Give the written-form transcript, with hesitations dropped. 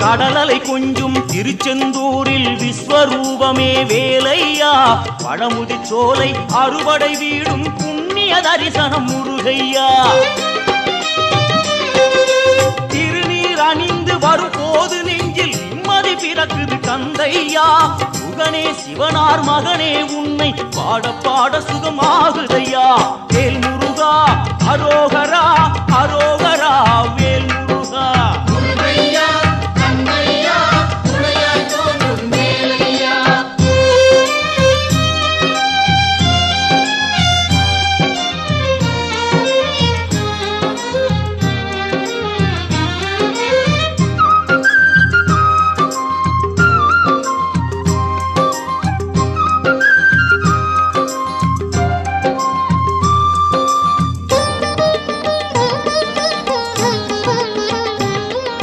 கடலலை கொஞ்சும் திருச்செந்தூரில் விஸ்வரூபமே வேலையா பழமுதி சோலை அறுபடை வீடும் புண்ணிய தரிசனம் முருகையா திருநீர் அணிந்து வரும் போது நெஞ்சில் நிம்மதி பிறக்குது கந்தையா சுகனே சிவனார் மகனே உன்னை பாட பாட சுகமாகுதையா வேல் முருகா அரோகரா அரோகரா வேல் முருகா